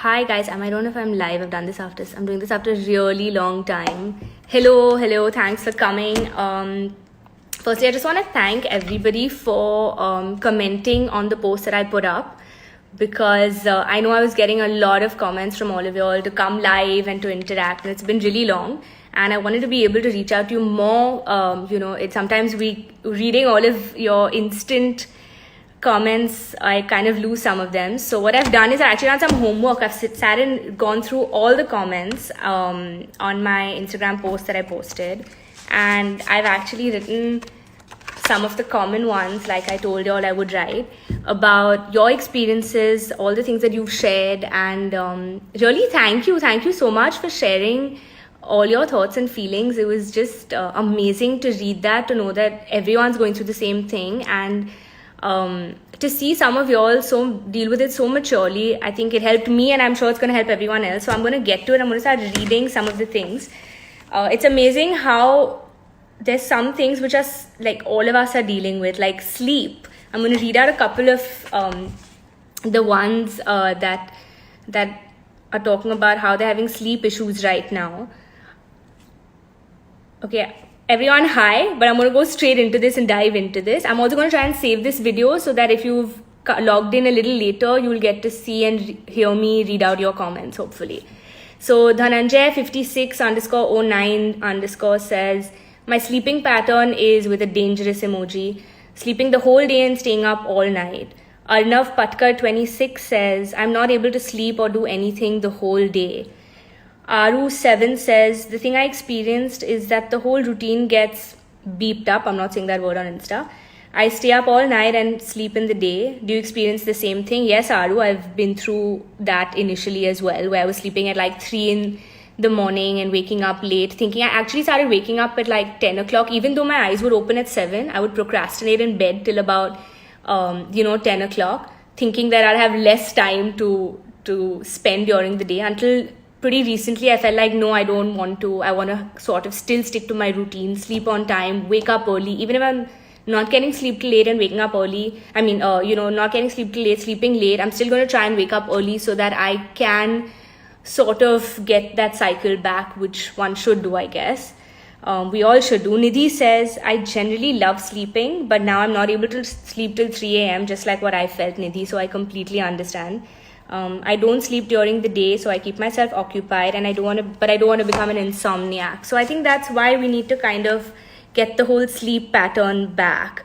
Hi guys, I don't know if I'm live. I'm doing this after a really long time. Hello, thanks for coming. Firstly, I just want to thank everybody for commenting on the post that I put up, because I know I was getting a lot of comments from all of you all to come live and to interact, and it's been really long, and I wanted to be able to reach out to you more. It's sometimes reading all of your instant comments, I kind of lose some of them. So what I've done is I actually done some homework. I've sat and gone through all the comments on my Instagram post that I posted, and I've actually written some of the common ones, like I told you all I would write, about your experiences, all the things that you've shared, and really thank you so much for sharing all your thoughts and feelings. It was just amazing to read that, to know that everyone's going through the same thing, and to see some of y'all deal with it so maturely. I think it helped me, and I'm sure it's going to help everyone else. So I'm going to get to it. I'm going to start reading some of the things. It's amazing how there's some things which are like all of us are dealing with, like sleep. I'm going to read out a couple of the ones that are talking about how they're having sleep issues right now. Okay, everyone, hi, but I'm going to go straight into this and dive into this. I'm also going to try and save this video so that if you've logged in a little later, you'll get to see and hear me read out your comments, hopefully. So Dhananjay 56_09_ says, my sleeping pattern is with a dangerous emoji, sleeping the whole day and staying up all night. Arnav Patkar 26 says, I'm not able to sleep or do anything the whole day. Aru 7 says, the thing I experienced is that the whole routine gets beeped up. I'm not saying that word on Insta. I stay up all night and sleep in the day. Do you experience the same thing? Yes, Aru, I've been through that initially as well, where I was sleeping at like 3 in the morning and waking up late, thinking I actually started waking up at like 10 o'clock. Even though my eyes would open at 7, I would procrastinate in bed till about 10 o'clock, thinking that I'll have less time to spend during the day, until pretty recently I felt like, no, I don't want to. I want to sort of still stick to my routine, sleep on time, wake up early. Even if I'm not getting sleep till late and waking up early, not getting sleep till late, sleeping late, I'm still going to try and wake up early so that I can sort of get that cycle back, which one should do, I guess. We all should do. Nidhi says, I generally love sleeping, but now I'm not able to sleep till 3 a.m., just like what I felt, Nidhi, so I completely understand. I don't sleep during the day, so I keep myself occupied, and I don't want to become an insomniac. So I think that's why we need to kind of get the whole sleep pattern back.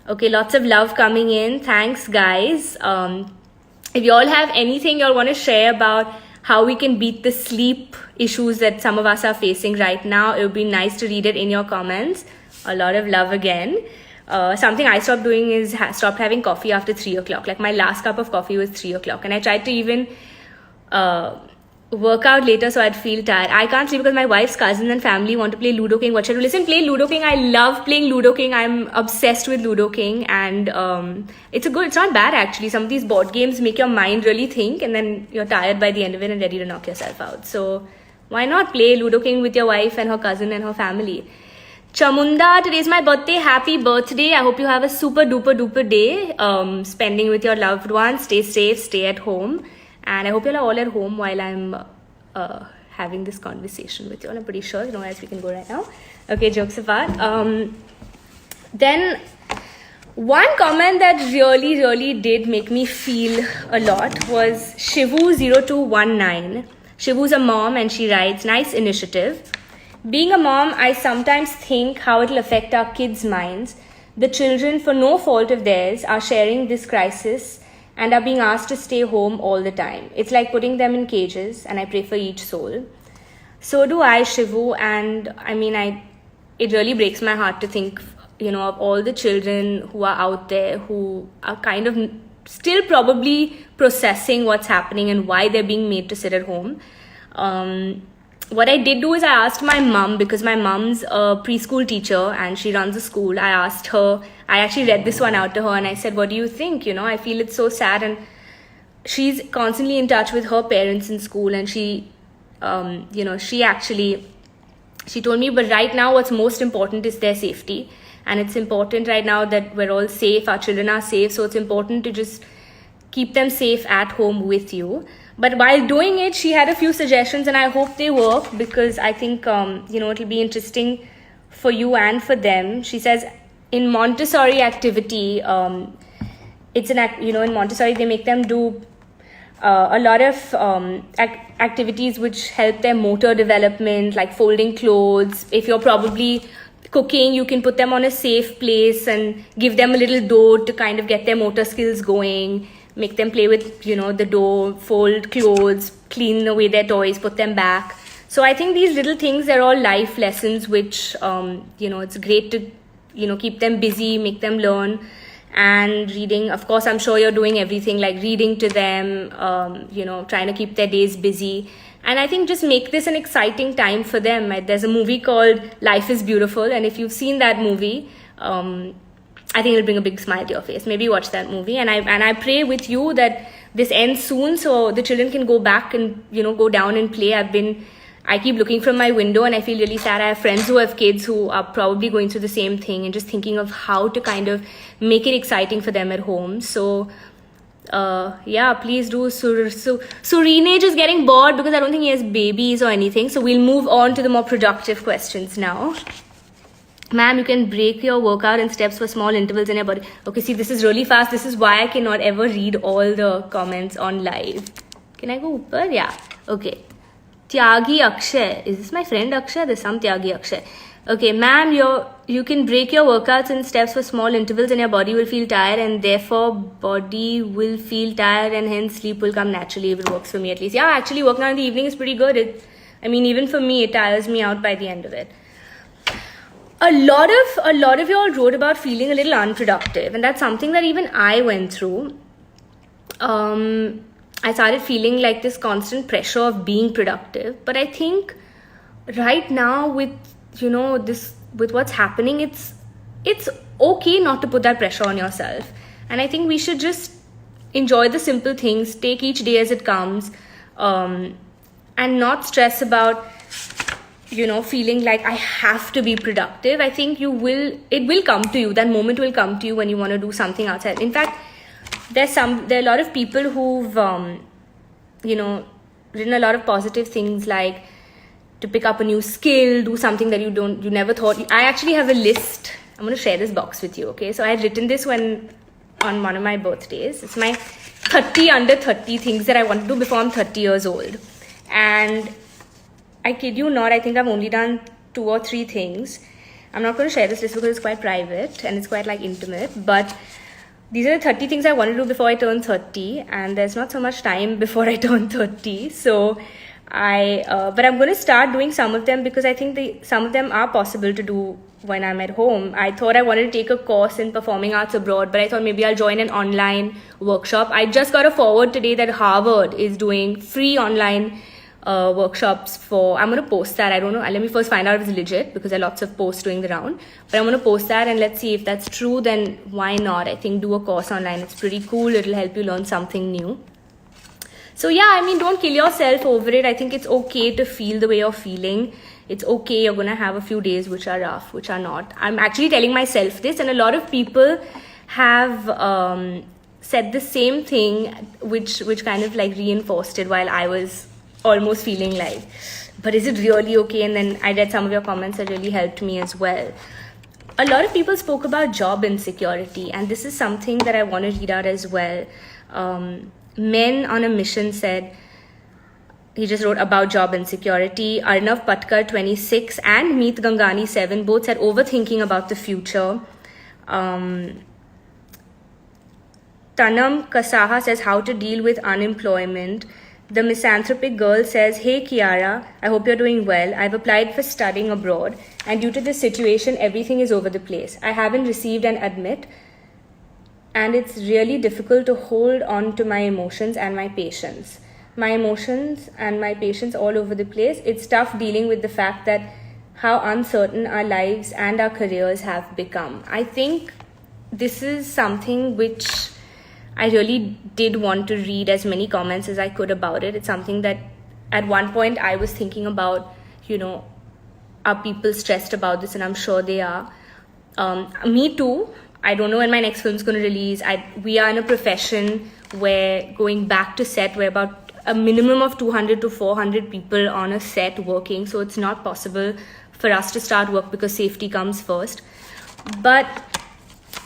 Okay, lots of love coming in. Thanks, guys. If you all have anything you all want to share about how we can beat the sleep issues that some of us are facing right now, it would be nice to read it in your comments. A lot of love again. Something I stopped doing is stopped having coffee after 3 o'clock. Like my last cup of coffee was 3 o'clock, and I tried to even work out later so I'd feel tired. I can't sleep because my wife's cousins and family want to play Ludo King. What should I do? Listen, play Ludo King. I love playing Ludo King. I'm obsessed with Ludo King, and it's not bad actually. Some of these board games make your mind really think, and then you're tired by the end of it and ready to knock yourself out. So why not play Ludo King with your wife and her cousin and her family? Chamunda, today's my birthday. Happy birthday. I hope you have a super duper day spending with your loved ones. Stay safe, stay at home. And I hope you're all at home while I'm having this conversation with you all. I'm pretty sure, as we can go right now. Okay, jokes apart. Then one comment that really did make me feel a lot was Shivu0219. Shivu's a mom, and she writes, nice initiative. Being a mom, I sometimes think how it'll affect our kids' minds. The children, for no fault of theirs, are sharing this crisis and are being asked to stay home all the time. It's like putting them in cages, and I pray for each soul. So do I, Shivu, and it really breaks my heart to think, of all the children who are out there who are kind of still probably processing what's happening and why they're being made to sit at home. What I did do is I asked my mom, because my mom's a preschool teacher and she runs a school. I asked her, I actually read this one out to her, and I said, what do you think? I feel it's so sad. And she's constantly in touch with her parents in school, and she told me, but right now what's most important is their safety. And it's important right now that we're all safe, our children are safe. So it's important to just keep them safe at home with you. But while doing it, she had a few suggestions, and I hope they work, because I think it'll be interesting for you and for them. She says in Montessori activity, it's in Montessori they make them do a lot of activities which help their motor development, like folding clothes. If you're probably cooking, you can put them on a safe place and give them a little dough to kind of get their motor skills going. Make them play with, the dough, fold clothes, clean away their toys, put them back. So I think these little things are all life lessons, which, it's great to, keep them busy, make them learn. And reading, of course, I'm sure you're doing everything like reading to them, trying to keep their days busy. And I think just make this an exciting time for them. There's a movie called Life is Beautiful. And if you've seen that movie, I think it'll bring a big smile to your face. Maybe watch that movie. And I pray with you that this ends soon so the children can go back and, go down and play. I keep looking from my window and I feel really sad. I have friends who have kids who are probably going through the same thing, and just thinking of how to kind of make it exciting for them at home. So, please do. Surinage is getting bored because I don't think he has babies or anything. So we'll move on to the more productive questions now. Ma'am, you can break your workout in steps for small intervals in your body. Okay, see, this is really fast. This is why I cannot ever read all the comments on live. Can I go upper? Yeah. Okay. Tyagi Akshay. Is this my friend Akshay? There's some Tyagi Akshay. Okay, ma'am, you can break your workouts in steps for small intervals and your body will feel tired, and therefore body will feel tired and hence sleep will come naturally if it works for me at least. Yeah, actually working out in the evening is pretty good. Even for me, it tires me out by the end of it. A lot of y'all wrote about feeling a little unproductive, and that's something that even I went through. I started feeling like this constant pressure of being productive. But I think right now with what's happening, it's okay not to put that pressure on yourself. And I think we should just enjoy the simple things, take each day as it comes, and not stress about feeling like I have to be productive. I think it will come to you. That moment will come to you when you want to do something outside. In fact, there are a lot of people who've written a lot of positive things, like to pick up a new skill, do something that you never thought. I actually have a list. I'm going to share this box with you. Okay, so I had written this on one of my birthdays. It's my 30 under 30 things that I want to do before I'm 30 years old. And I kid you not, I think I've only done 2 or 3 things. I'm not going to share this list because it's quite private and it's quite intimate, but these are the 30 things I want to do before I turn 30, and there's not so much time before I turn 30. So but I'm going to start doing some of them because I think some of them are possible to do when I'm at home. I thought I wanted to take a course in performing arts abroad, but I thought maybe I'll join an online workshop. I just got a forward today that Harvard is doing free online workshops for. I'm going to post that. I don't know. Let me first find out if it's legit, because there are lots of posts doing the round. But I'm going to post that and let's see if that's true. Then why not? I think do a course online. It's pretty cool. It'll help you learn something new. So yeah, don't kill yourself over it. I think it's okay to feel the way you're feeling. It's okay. You're going to have a few days which are rough, which are not. I'm actually telling myself this, and a lot of people have said the same thing, which kind of reinforced it while I was almost feeling but is it really okay? And then I read some of your comments that really helped me as well. A lot of people spoke about job insecurity, and this is something that I want to read out as well. Men on a Mission said, he just wrote about job insecurity. Arnav Patkar 26 and Meet Gangani 7 both said overthinking about the future. Tanam Kasaha says how to deal with unemployment. The Misanthropic Girl says, hey Kiara, I hope you're doing well. I've applied for studying abroad, and due to this situation, everything is over the place. I haven't received an admit, and it's really difficult to hold on to my emotions and my patience. My emotions and my patience all over the place. It's tough dealing with the fact that how uncertain our lives and our careers have become. I think this is something which I really did want to read as many comments as I could about it. It's something that at one point I was thinking about, are people stressed about this? And I'm sure they are. Me too. I don't know when my next film is going to release. We are in a profession where going back to set, we're about a minimum of 200 to 400 people on a set working. So it's not possible for us to start work because safety comes first. But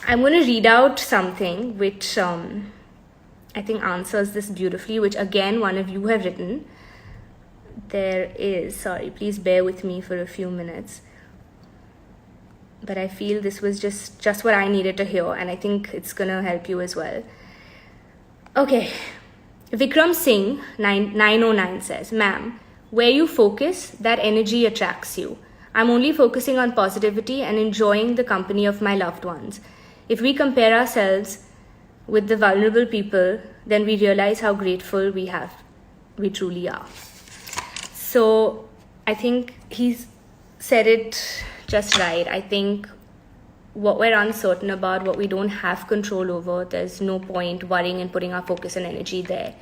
I'm going to read out something which I think answers this beautifully, which again, one of you have written. There is, sorry, please bear with me for a few minutes. But I feel this was just what I needed to hear, and I think it's going to help you as well. Okay. Vikram Singh 909 says, "Ma'am, where you focus, that energy attracts you. I'm only focusing on positivity and enjoying the company of my loved ones. If we compare ourselves with the vulnerable people, then we realize how grateful we truly are." So I think he's said it just right. I think what we're uncertain about, what we don't have control over, there's no point worrying and putting our focus and energy there.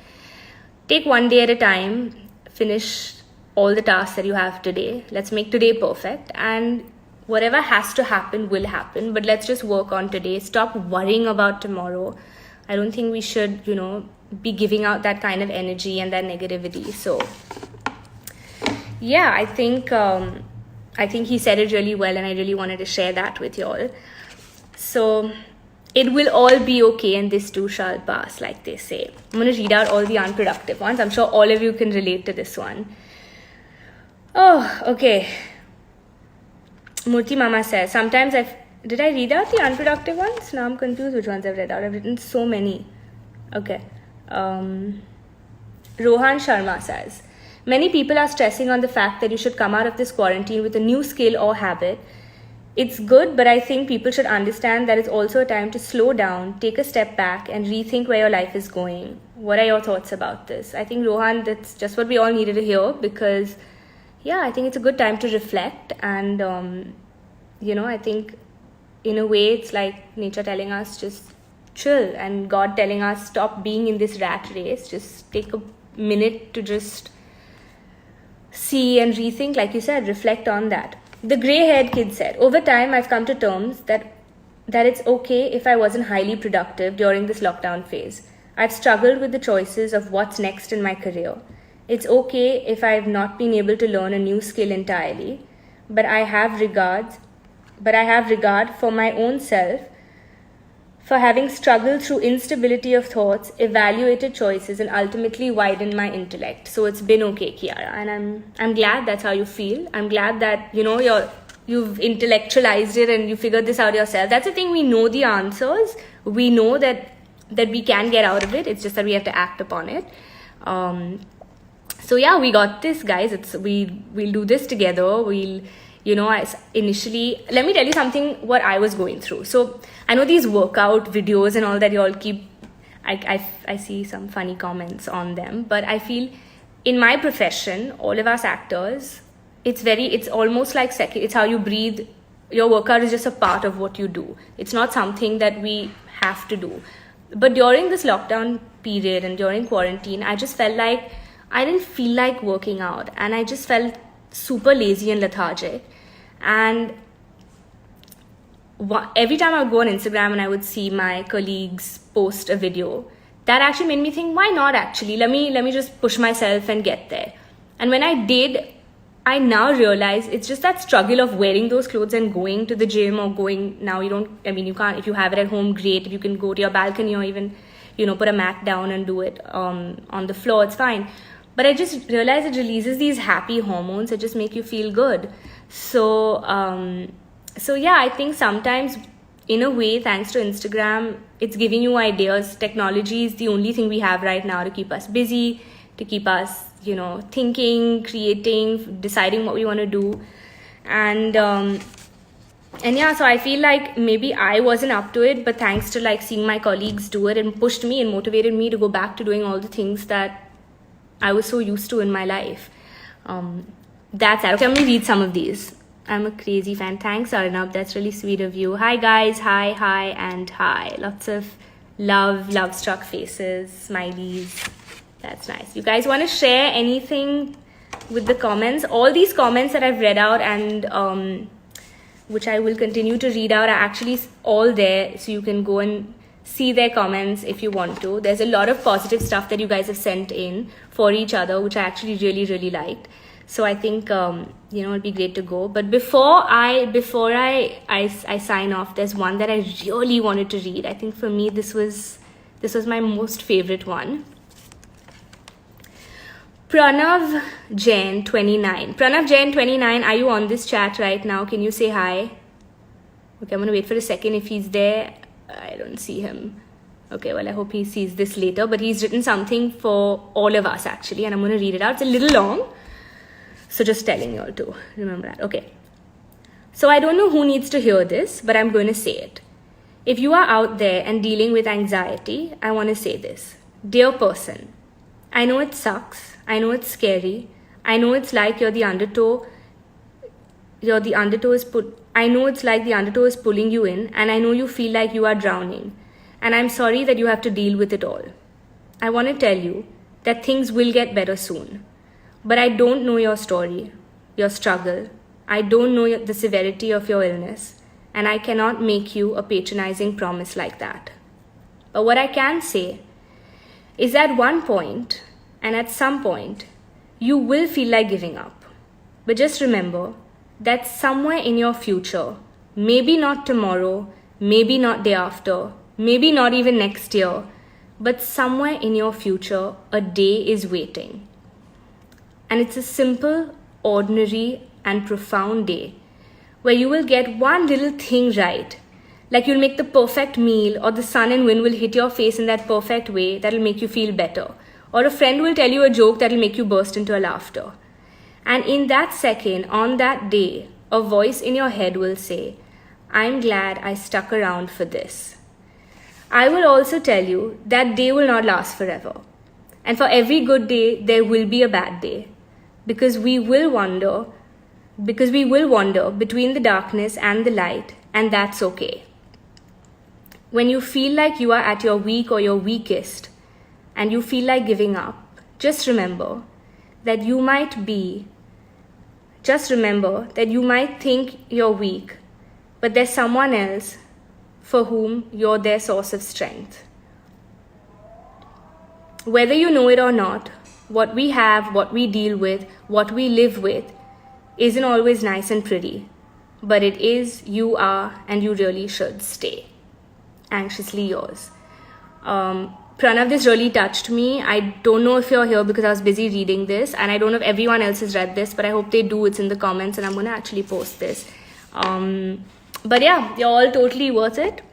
Take one day at a time, finish all the tasks that you have today. Let's make today perfect, and whatever has to happen will happen, but let's just work on today. Stop worrying about tomorrow. I don't think we should, be giving out that kind of energy and that negativity. So yeah, I think he said it really well, and I really wanted to share that with y'all. So it will all be okay, and this too shall pass, like they say. I'm going to read out all the unproductive ones. I'm sure all of you can relate to this one. Oh, okay. Murti Mama says, sometimes did I read out the unproductive ones? Now I'm confused which ones I've read out. I've written so many. Okay. Rohan Sharma says, many people are stressing on the fact that you should come out of this quarantine with a new skill or habit. It's good, but I think people should understand that it's also a time to slow down, take a step back, and rethink where your life is going. What are your thoughts about this? I think, Rohan, that's just what we all needed to hear, because, yeah, I think it's a good time to reflect. And, I think in a way it's like nature telling us just chill, and God telling us stop being in this rat race. Just take a minute to just see and rethink, like you said, reflect on that. The grey-haired kid said, over time I've come to terms that it's okay if I wasn't highly productive during this lockdown phase. I've struggled with the choices of what's next in my career. It's okay if I've not been able to learn a new skill entirely, but I have regard for my own self for having struggled through instability of thoughts, evaluated choices, and ultimately widened my intellect. So it's been okay, Kiara, and I'm glad that's how you feel. I'm glad that you've intellectualized it and you figured this out yourself. That's the thing. We know the answers. We know that we can get out of it. It's just that we have to act upon it. So yeah, we got this, guys. We'll do this together. Initially, let me tell you something, what I was going through. So I know these workout videos and all that you all keep, I see some funny comments on them, but I feel in my profession, all of us actors, it's almost like it's how you breathe. Your workout is just a part of what you do. It's not something that we have to do. But during this lockdown period and during quarantine, I just felt like I didn't feel like working out, and I just felt super lazy and lethargic. And every time I would go on Instagram and I would see my colleagues post a video, that actually made me think, why not actually? Let me just push myself and get there. And when I did, I now realize it's just that struggle of wearing those clothes and going to the gym, or going, now you can't, if you have it at home, great. If you can go to your balcony or even, put a mat down and do it on the floor, it's fine. But I just realized it releases these happy hormones that just make you feel good. So yeah, I think sometimes, in a way, thanks to Instagram, it's giving you ideas. Technology is the only thing we have right now to keep us busy, to keep us, thinking, creating, deciding what we want to do. And yeah, so I feel like maybe I wasn't up to it, but thanks to seeing my colleagues do it, and pushed me and motivated me to go back to doing all the things that I was so used to in my life. That's it. Okay, I'm going to read some of these. I'm a crazy fan. Thanks, Arnab. That's really sweet of you. Hi, guys. Hi, and hi. Lots of love-struck faces, smileys. That's nice. You guys want to share anything with the comments? All these comments that I've read out and which I will continue to read out are actually all there. So you can go and see their comments if you want to. There's a lot of positive stuff that you guys have sent in for each other, which I actually really, really liked. So I think, it'll be great to go. But before I sign off, there's one that I really wanted to read. I think for me, this was my most favorite one. Pranav Jain 29. Pranav Jain 29, are you on this chat right now? Can you say hi? Okay, I'm going to wait for a second. If he's there, I don't see him. Okay, well, I hope he sees this later. But he's written something for all of us, actually. And I'm going to read it out. It's a little long. So just telling you all to remember that. Okay. So I don't know who needs to hear this, but I'm going to say it. If you are out there and dealing with anxiety, I want to say this. Dear person, I know it sucks. I know it's scary. I know it's like I know it's like the undertow is pulling you in, and I know you feel like you are drowning. And I'm sorry that you have to deal with it all. I want to tell you that things will get better soon. But I don't know your story, your struggle. I don't know the severity of your illness, and I cannot make you a patronizing promise like that. But what I can say is at one point, and at some point, you will feel like giving up. But just remember that somewhere in your future, maybe not tomorrow, maybe not day after, maybe not even next year, but somewhere in your future, a day is waiting. And it's a simple, ordinary, and profound day where you will get one little thing right. Like you'll make the perfect meal, or the sun and wind will hit your face in that perfect way that'll make you feel better. Or a friend will tell you a joke that'll make you burst into a laughter. And in that second, on that day, a voice in your head will say, I'm glad I stuck around for this. I will also tell you that day will not last forever. And for every good day, there will be a bad day. Because we will wander between the darkness and the light, and that's okay. When you feel like you are at your weak or your weakest, and you feel like giving up, just remember that you might think you're weak, but there's someone else for whom you're their source of strength. Whether you know it or not, what we have, what we deal with, what we live with isn't always nice and pretty, but it is, you are, and you really should stay. Anxiously yours. Pranav, this really touched me. I don't know if you're here because I was busy reading this, and I don't know if everyone else has read this, but I hope they do. It's in the comments, and I'm going to actually post this. But yeah, you're all totally worth it.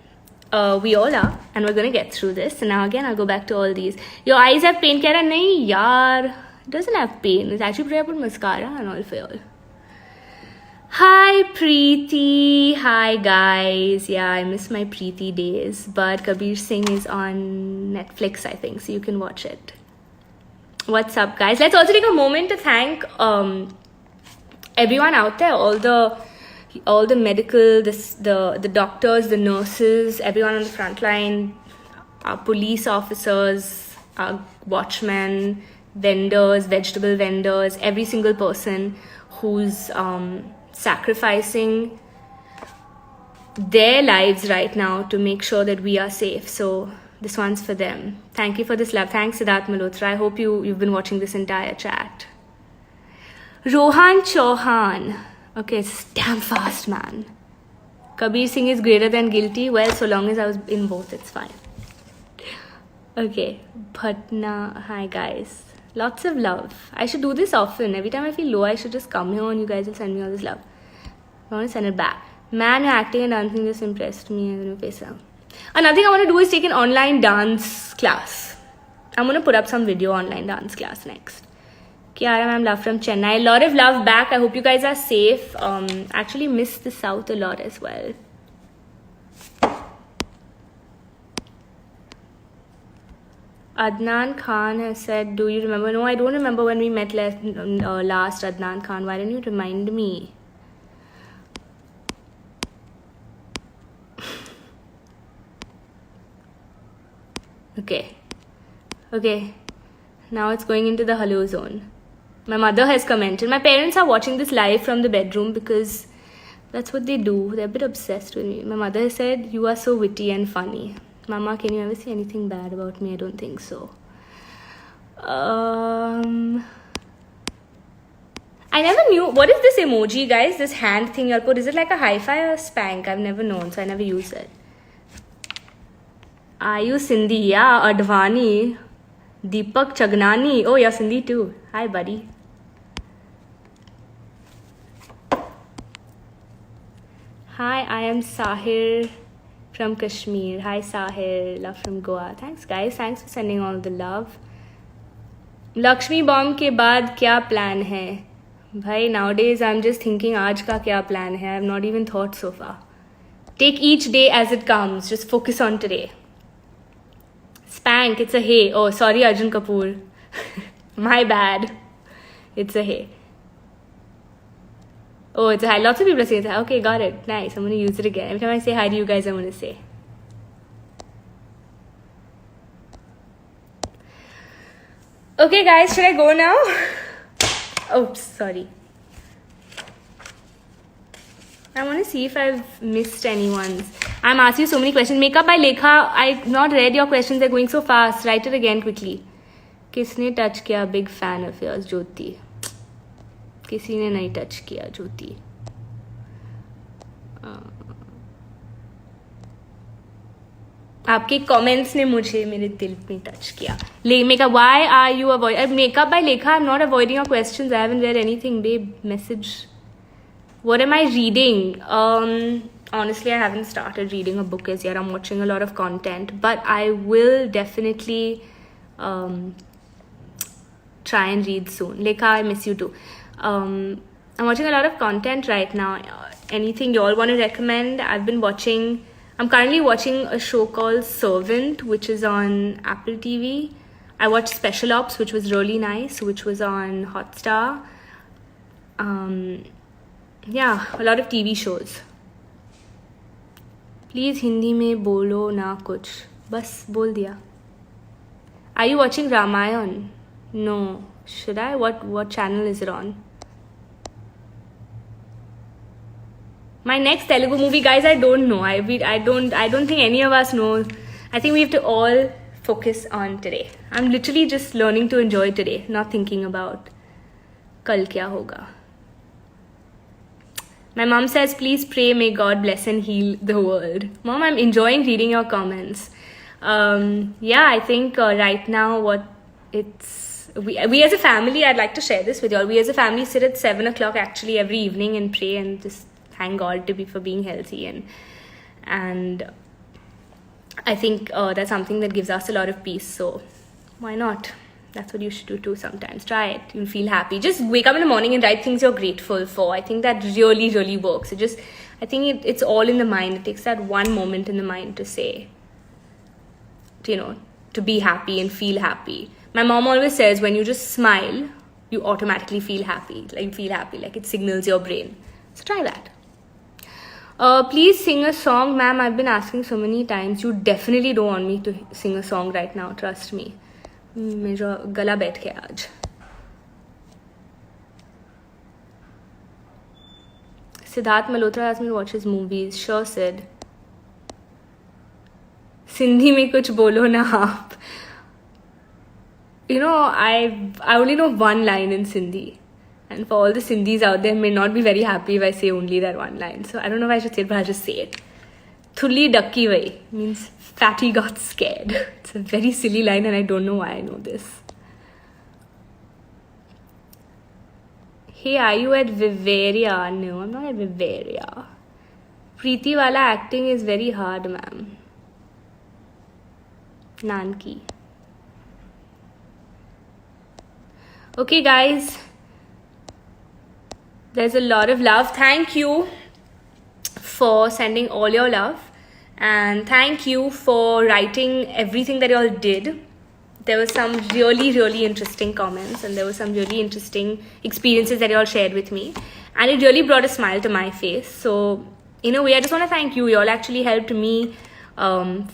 We all are, and we're going to get through this. And now again, I'll go back to all these. Your eyes have pain, Kiara? Nahi, yaar. It doesn't have pain. It's actually probably I put mascara and all for y'all. Hi, Preeti. Hi, guys. Yeah, I miss my Preeti days. But Kabir Singh is on Netflix, I think, so you can watch it. What's up, guys? Let's also take a moment to thank everyone out there, all the medical, the doctors, the nurses, everyone on the front line, our police officers, our watchmen, vendors, vegetable vendors, every single person who's sacrificing their lives right now to make sure that we are safe. So this one's for them. Thank you for this love. Thanks, Siddharth Malhotra. I hope you've been watching this entire chat. Rohan Chauhan. Okay, it's damn fast, man. Kabir Singh is greater than guilty. Well, so long as I was in both, it's fine. Okay, Bhatna. Hi, guys. Lots of love. I should do this often. Every time I feel low, I should just come here and you guys will send me all this love. I want to send it back. Man, your acting and dancing just impressed me. I'm going to face out. Another thing I want to do is take an online dance class. I'm going to put up some video online dance class next. Kiara ma'am, love from Chennai. A lot of love back. I hope you guys are safe. Actually miss the south a lot as well. Adnan Khan has said, do you remember? No, I don't remember when we met last, Adnan Khan. Why don't you remind me? Okay. Now it's going into the hello zone. My mother has commented. My parents are watching this live from the bedroom because that's what they do. They're a bit obsessed with me. My mother has said, you are so witty and funny. Mama, can you ever see anything bad about me? I don't think so. I never knew. What is this emoji, guys? This hand thing you'll put. Is it like a hi-fi or a spank? I've never known, so I never use it. Are you Sindhi? Yeah, Advani. Deepak Chagnani. Oh, you're Sindhi too. Hi, buddy. Hi, I am Sahir from Kashmir. Hi, Sahir. Love from Goa. Thanks, guys. Thanks for sending all the love. Lakshmi bomb के बाद क्या plan है? Bhai, nowadays I'm just thinking आज का क्या plan है? I've not even thought so far. Take each day as it comes. Just focus on today. Spank, it's a hey. Oh, sorry, Arjun Kapoor. My bad. It's a hey. Oh, it's a hi. Lots of people are saying that. Okay, got it. Nice. I'm going to use it again. Every time I say hi to you guys, I'm going to say. Okay, guys, should I go now? Oops, sorry. I want to see if I've missed anyone's. I'm asking you so many questions. Makeup by Lekha, I've not read your questions. They're going so fast. Write it again quickly. Kisne touch kiya? Big fan of yours, Jyoti. किसी ने नहीं touch किया ज्योति आपके comments ने मुझे मेरे दिल में टच किया makeup why are you avoid makeup by Lekha I am not avoiding your questions I haven't read anything babe message what am I reading honestly I haven't started reading a book as yet. I'm watching a lot of content, but I will definitely try and read soon. Lekha, I miss you too. I'm watching a lot of content right now. Anything you all want to recommend? I'm currently watching a show called Servant, which is on Apple TV. I watched Special Ops, which was really nice, which was on Hotstar. Yeah, a lot of TV shows. Please Hindi में बोलो ना कुछ बस बोल दिया. Are you watching Ramayan? No. Should I? What channel is it on? My next Telugu movie, guys, I don't know. I don't think any of us know. I think we have to all focus on today. I'm literally just learning to enjoy today, not thinking about kal kya hoga. My mom says, please pray, may God bless and heal the world. Mom, I'm enjoying reading your comments. Yeah, I think right now we as a family, I'd like to share this with you all. We as a family sit at 7 o'clock actually every evening and pray and just thank God for being healthy. And I think that's something that gives us a lot of peace. So why not? That's what you should do too sometimes. Try it. You'll feel happy. Just wake up in the morning and write things you're grateful for. I think that really, really works. I think it's all in the mind. It takes that one moment in the mind to say, to be happy and feel happy. My mom always says when you just smile, you automatically feel happy. Like it signals your brain. So try that. Please sing a song, ma'am. I've been asking so many times. You definitely don't want me to sing a song right now. Trust me. मेरा गला बैठ गया आज. Siddharth Malhotra asked me to watch his movies. Sure, Sid. Sindhi में कुछ बोलो ना आप. I only know one line in Sindhi. And for all the Sindhis out there, may not be very happy if I say only that one line. So I don't know if I should say it, but I'll just say it. Thulli dakki vai means fatty got scared. It's a very silly line and I don't know why I know this. Hey, are you at Viveria? No, I'm not at Viveria. Preeti wala acting is very hard, ma'am. Nanki. Okay, guys. There's a lot of love. Thank you for sending all your love. And thank you for writing everything that you all did. There were some really, really interesting comments and there were some really interesting experiences that you all shared with me. And it really brought a smile to my face. So, in a way, I just want to thank you. You all actually helped me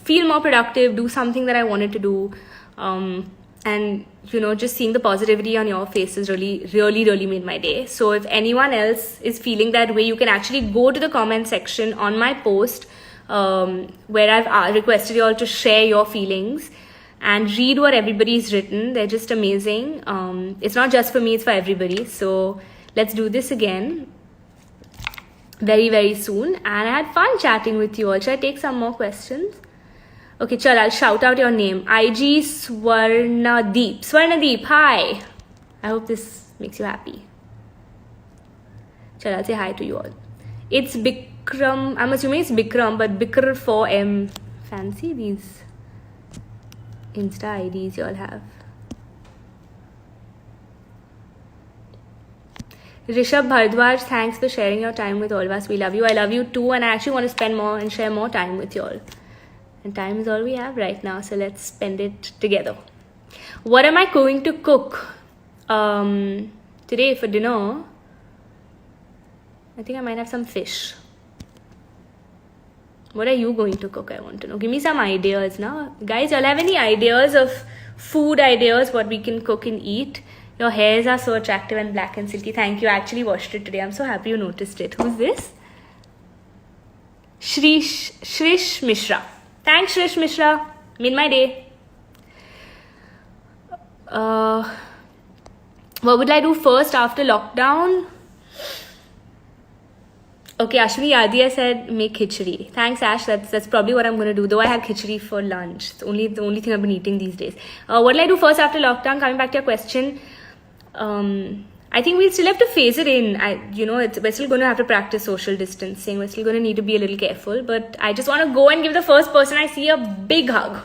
feel more productive, do something that I wanted to do. And, just seeing the positivity on your faces really, really, really made my day. So if anyone else is feeling that way, you can actually go to the comment section on my post where I've requested you all to share your feelings and read what everybody's written. They're just amazing. It's not just for me, it's for everybody. So let's do this again very, very soon. And I had fun chatting with you all. Should I take some more questions? Okay, chal, I'll shout out your name. IG Swarnadeep. Swarnadeep, hi. I hope this makes you happy. Chal, I'll say hi to you all. It's Bikram. I'm assuming it's Bikram, but Bikr 4M. Fancy these Insta IDs you all have. Rishabh Bhardwaj, thanks for sharing your time with all of us. We love you. I love you too. And I actually want to spend more and share more time with you all. And time is all we have right now. So let's spend it together. What am I going to cook today for dinner? I think I might have some fish. What are you going to cook? I want to know. Give me some ideas now. Guys, y'all have any ideas of food ideas, what we can cook and eat? Your hairs are so attractive and black and silky. Thank you. I actually washed it today. I'm so happy you noticed it. Who's this? Shrish Mishra. Thanks, Shrish Mishra. Made my day. What would I do first after lockdown? Okay, Ashwini Yadi said make khichdi. Thanks, Ash. That's probably what I'm going to do. Though I have khichdi for lunch. It's the only thing I've been eating these days. What will I do first after lockdown? Coming back to your question. I think we still have to phase it in. We're still going to have to practice social distancing. We're still going to need to be a little careful. But I just want to go and give the first person I see a big hug.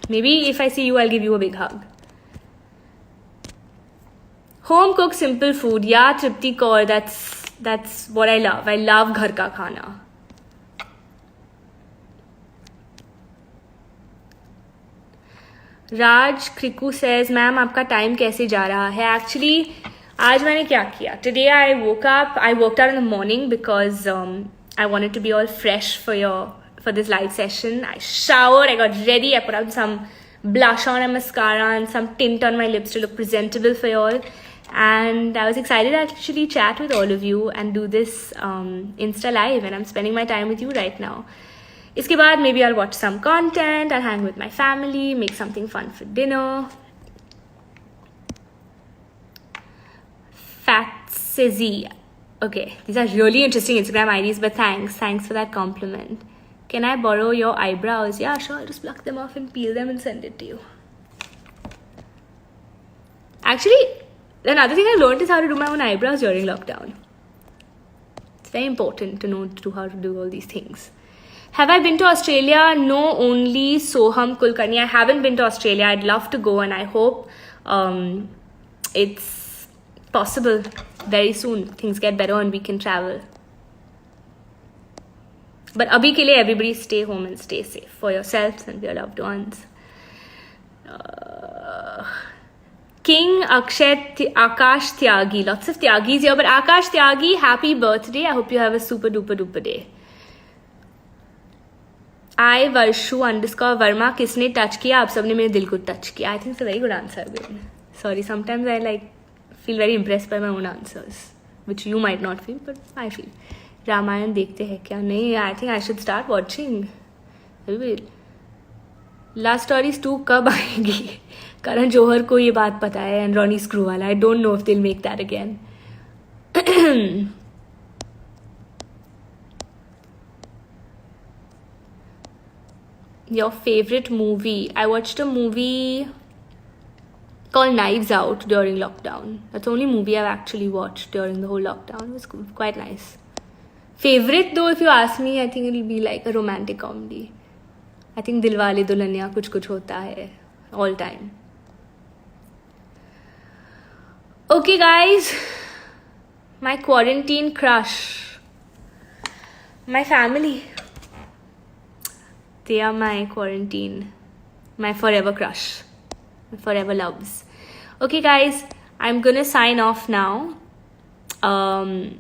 Maybe if I see you, I'll give you a big hug. Home cooked simple food. Yeah, Tripti Kaur. That's what I love. I love ghar ka khana. Raj Kriku says, ma'am, आपका time कैसे जा रहा है? Actually, आज मैंने क्या किया? Today I worked out in the morning because I wanted to be all fresh for this live session. I showered, I got ready, I put on some blush on and mascara and some tint on my lips to look presentable for y'all. And I was excited to actually chat with all of you and do this Insta Live, and I'm spending my time with you right now. Iske baad, maybe I'll watch some content, I'll hang with my family, make something fun for dinner. Fatsizzy. Okay, these are really interesting Instagram IDs, but thanks for that compliment. Can I borrow your eyebrows? Yeah, sure, I'll just pluck them off and peel them and send it to you. Actually, another thing I learned is how to do my own eyebrows during lockdown. It's very important to know how to do all these things. Have I been to Australia? No, only Soham Kulkarni. I haven't been to Australia. I'd love to go, and I hope it's possible very soon. Things get better and we can travel. But abhi ke liye, everybody stay home and stay safe for yourselves and your loved ones. King Akash Tyagi. Lots of Tyagis here, but Akash Tyagi, happy birthday. I hope you have a super duper duper day. I Varshu _ Verma. किसने touch किया? आप सबने मेरे दिल को touch किया. I think it's a very good answer. Sorry, sometimes I feel very impressed by my own answers, which you might not feel, but I feel. Ramayan देखते हैं क्या? नहीं, I think I should start watching. Last Stories 2 कब आएगी? Karan Johar को ये बात पता है and Ronnie Screwvala. I don't know if they'll make that again. Your favorite movie? I watched a movie called Knives Out during lockdown. That's the only movie I've actually watched during the whole lockdown. It was quite nice. Favorite though, if you ask me, I think it'll be like a romantic comedy. I think Dilwale Dulhaniya Kuch Kuch Hota Hai all time. Okay guys, my quarantine crush. My family. They are my quarantine, my forever crush, my forever loves. Okay guys, I'm gonna sign off now.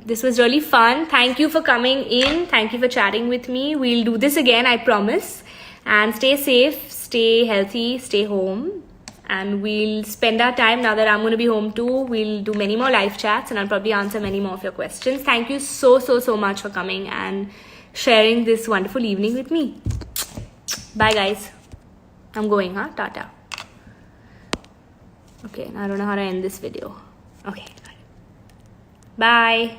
This was really fun. Thank you for coming in. Thank you for chatting with me. We'll do this again, I promise. And stay safe, stay healthy, stay home. And we'll spend our time, now that I'm going to be home too, we'll do many more live chats and I'll probably answer many more of your questions. Thank you so much for coming and sharing this wonderful evening with me. Bye, guys. I'm going, huh? Tata. Okay, I don't know how to end this video. Okay. Bye.